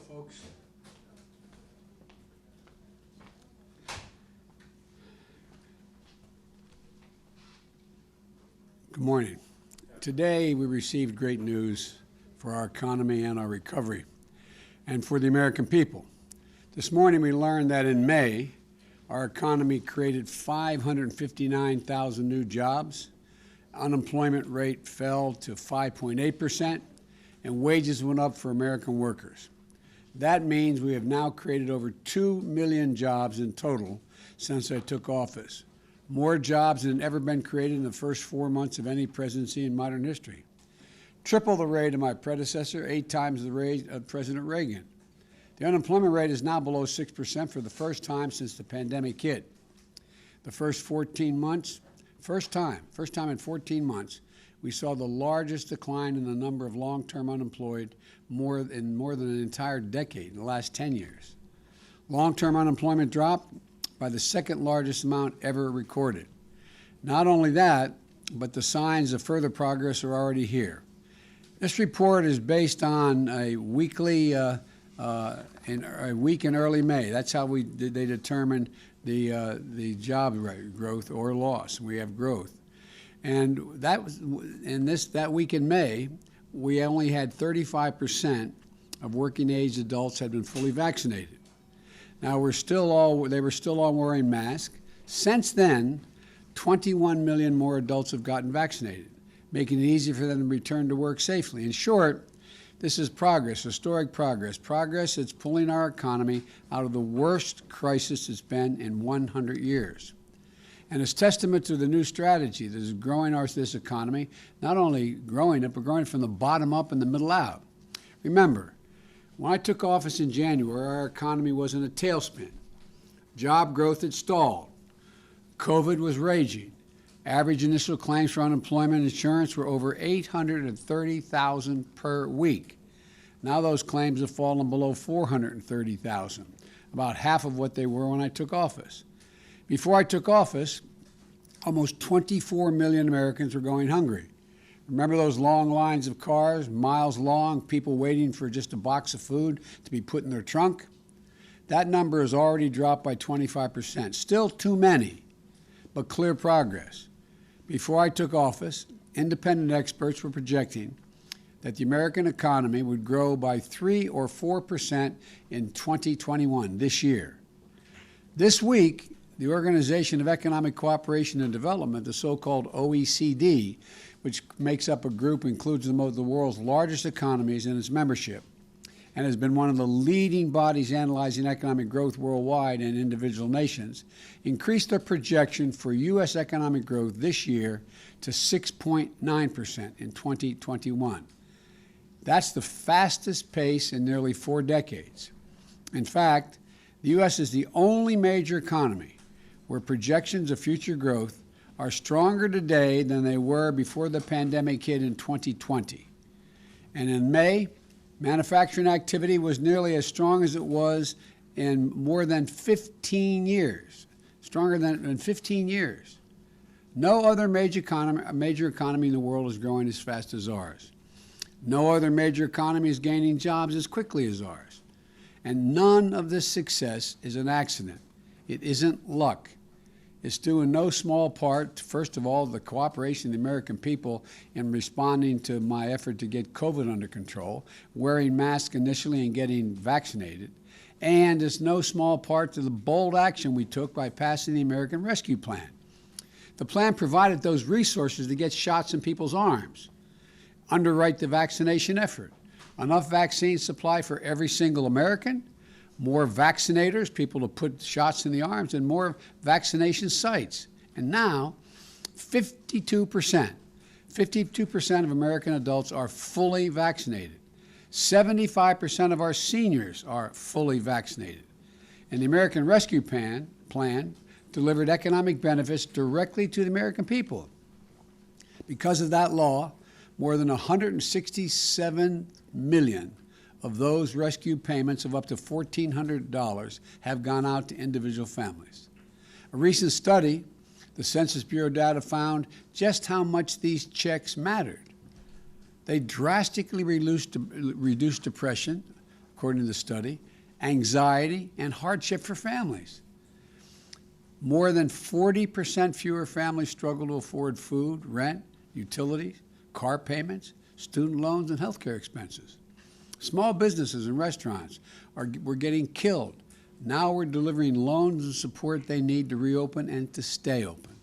folks. Good morning. Today we received great news for our economy and our recovery, and for the American people. This morning we learned that in May, our economy created 559,000 new jobs, unemployment rate fell to 5.8%, and wages went up for American workers. That means we have now created over 2 million jobs in total since I took office. More jobs than ever been created in the first 4 months of any presidency in modern history. Triple the rate of my predecessor, 8 times the rate of President Reagan. The unemployment rate is now below 6% for the first time since the pandemic hit. The first 14 months, first time in 14 months, we saw the largest decline in the number of long-term unemployed in more than an entire decade in the last 10 years. Long-term unemployment dropped by the second largest amount ever recorded. Not only that, but the signs of further progress are already here. This report is based on a week in early May. That's how they determined the job growth or loss. We have growth. And that week in May, we only had 35% of working age adults had been fully vaccinated. Now they were still all wearing masks. Since then, 21 million more adults have gotten vaccinated, making it easy for them to return to work safely. In short, this is progress, historic progress. Progress that's pulling our economy out of the worst crisis it's been in 100 years. And it's testament to the new strategy that is growing this economy, not only growing it, but growing it from the bottom up and the middle out. Remember, when I took office in January, our economy was in a tailspin. Job growth had stalled. COVID was raging. Average initial claims for unemployment insurance were over 830,000 per week. Now those claims have fallen below 430,000, about half of what they were when I took office. Before I took office, almost 24 million Americans were going hungry. Remember those long lines of cars, miles long, people waiting for just a box of food to be put in their trunk? That number has already dropped by 25%. Still too many, but clear progress. Before I took office, independent experts were projecting that the American economy would grow by 3 or 4% in 2021, this year. This week, the Organization of Economic Cooperation and Development, the so-called OECD, which makes up a group includes the world's largest economies in its membership, and has been one of the leading bodies analyzing economic growth worldwide and individual nations, increased their projection for U.S. economic growth this year to 6.9% in 2021. That's the fastest pace in nearly 4 decades. In fact, the U.S. is the only major economy where projections of future growth are stronger today than they were before the pandemic hit in 2020. And in May, manufacturing activity was nearly as strong as it was in more than 15 years, stronger than in 15 years. No other major economy in the world is growing as fast as ours. No other major economy is gaining jobs as quickly as ours. And none of this success is an accident. It isn't luck. It's due in no small part, first of all, the cooperation of the American people in responding to my effort to get COVID under control, wearing masks initially and getting vaccinated. And it's no small part to the bold action we took by passing the American Rescue Plan. The plan provided those resources to get shots in people's arms, underwrite the vaccination effort, enough vaccine supply for every single American, more vaccinators, people to put shots in the arms, and more vaccination sites. And now, 52% of American adults are fully vaccinated. 75% of our seniors are fully vaccinated. And the American Rescue Plan delivered economic benefits directly to the American people. Because of that law, more than 167 million of those rescue payments of up to $1,400 have gone out to individual families. A recent study, the Census Bureau data found just how much these checks mattered. They drastically reduced depression, according to the study, anxiety, and hardship for families. More than 40% fewer families struggle to afford food, rent, utilities, car payments, student loans, and healthcare expenses. Small businesses and restaurants were getting killed. Now we're delivering loans and support they need to reopen and to stay open.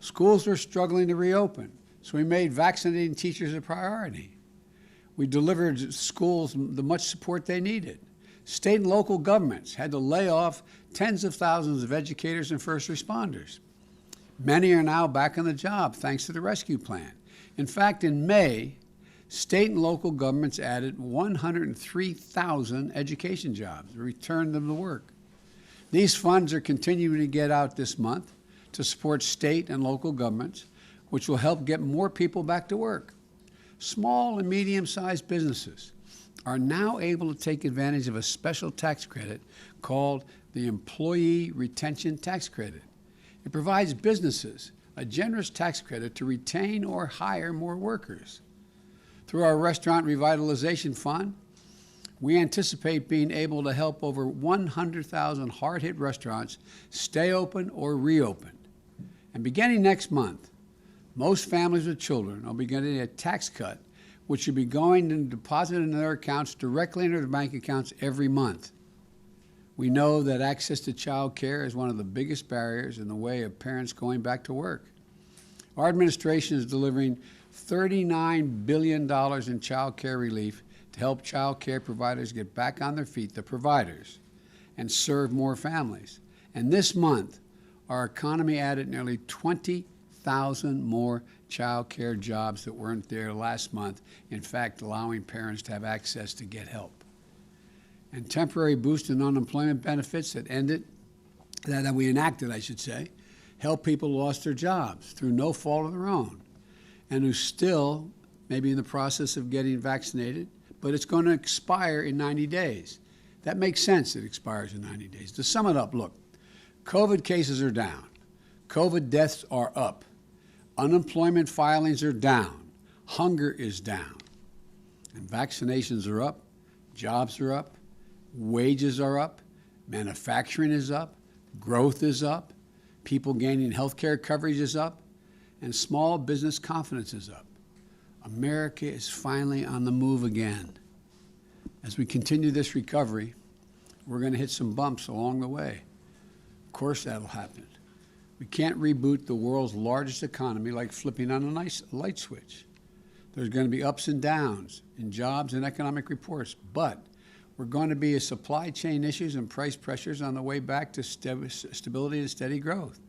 Schools were struggling to reopen, so we made vaccinating teachers a priority. We delivered schools the much support they needed. State and local governments had to lay off tens of thousands of educators and first responders. Many are now back on the job thanks to the rescue plan. In fact, in May, state and local governments added 103,000 education jobs, returned them to work. These funds are continuing to get out this month to support state and local governments, which will help get more people back to work. Small and medium-sized businesses are now able to take advantage of a special tax credit called the Employee Retention Tax Credit. It provides businesses a generous tax credit to retain or hire more workers. Through our Restaurant Revitalization Fund, we anticipate being able to help over 100,000 hard-hit restaurants stay open or reopen. And beginning next month, most families with children will be getting a tax cut, which should be going and deposited in their accounts directly into their bank accounts every month. We know that access to child care is one of the biggest barriers in the way of parents going back to work. Our administration is delivering $39 billion in child care relief to help child care providers get back on their feet, the providers, and serve more families. And this month, our economy added nearly 20,000 more child care jobs that weren't there last month, in fact, allowing parents to have access to get help. And temporary boost in unemployment benefits that we enacted, I should say, help people who lost their jobs through no fault of their own and who still may be in the process of getting vaccinated, but it's going to expire in 90 days. That makes sense, it expires in 90 days. To sum it up, look, COVID cases are down. COVID deaths are up. Unemployment filings are down. Hunger is down. And vaccinations are up. Jobs are up. Wages are up. Manufacturing is up. Growth is up. People gaining health care coverage is up. And small business confidence is up. America is finally on the move again. As we continue this recovery, we're going to hit some bumps along the way. Of course that'll happen. We can't reboot the world's largest economy like flipping on a light switch. There's going to be ups and downs in jobs and economic reports, but we're going to be a supply chain issues and price pressures on the way back to stability and steady growth.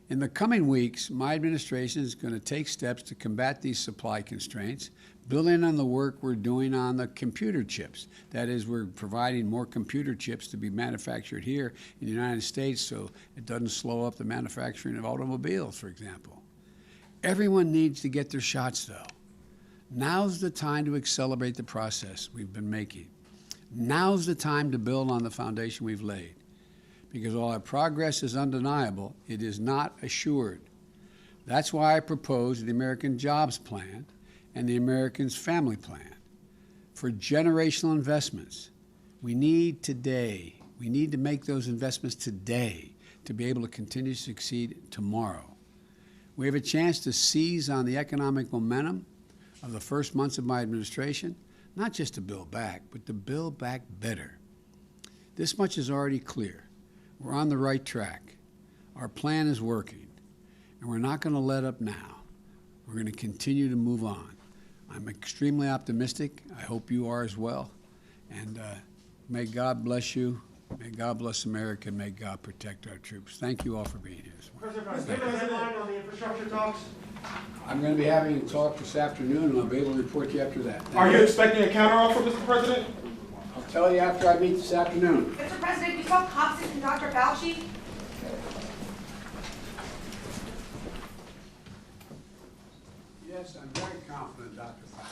In the coming weeks, my administration is going to take steps to combat these supply constraints, building on the work we're doing on the computer chips. That is, we're providing more computer chips to be manufactured here in the United States so it doesn't slow up the manufacturing of automobiles, for example. Everyone needs to get their shots, though. Now's the time to accelerate the process we've been making. Now's the time to build on the foundation we've laid. Because while our progress is undeniable, it is not assured. That's why I proposed the American Jobs Plan and the Americans Family Plan for generational investments. We need to make those investments today to be able to continue to succeed tomorrow. We have a chance to seize on the economic momentum of the first months of my administration, not just to build back, but to build back better. This much is already clear. We're on the right track. Our plan is working, and we're not going to let up now. We're going to continue to move on. I'm extremely optimistic. I hope you are as well. And may God bless you. May God bless America. And may God protect our troops. Thank you all for being here this morning. President, give a headline on the infrastructure talks. I'm going to be having a talk this afternoon, and I'll be able to report to you after that. Are you expecting a counteroffer, Mr. President? I'll tell you after I meet this afternoon. Mr. President, you saw Copsis and Dr. Fauci. Yes, I'm very confident, Dr. Fauci.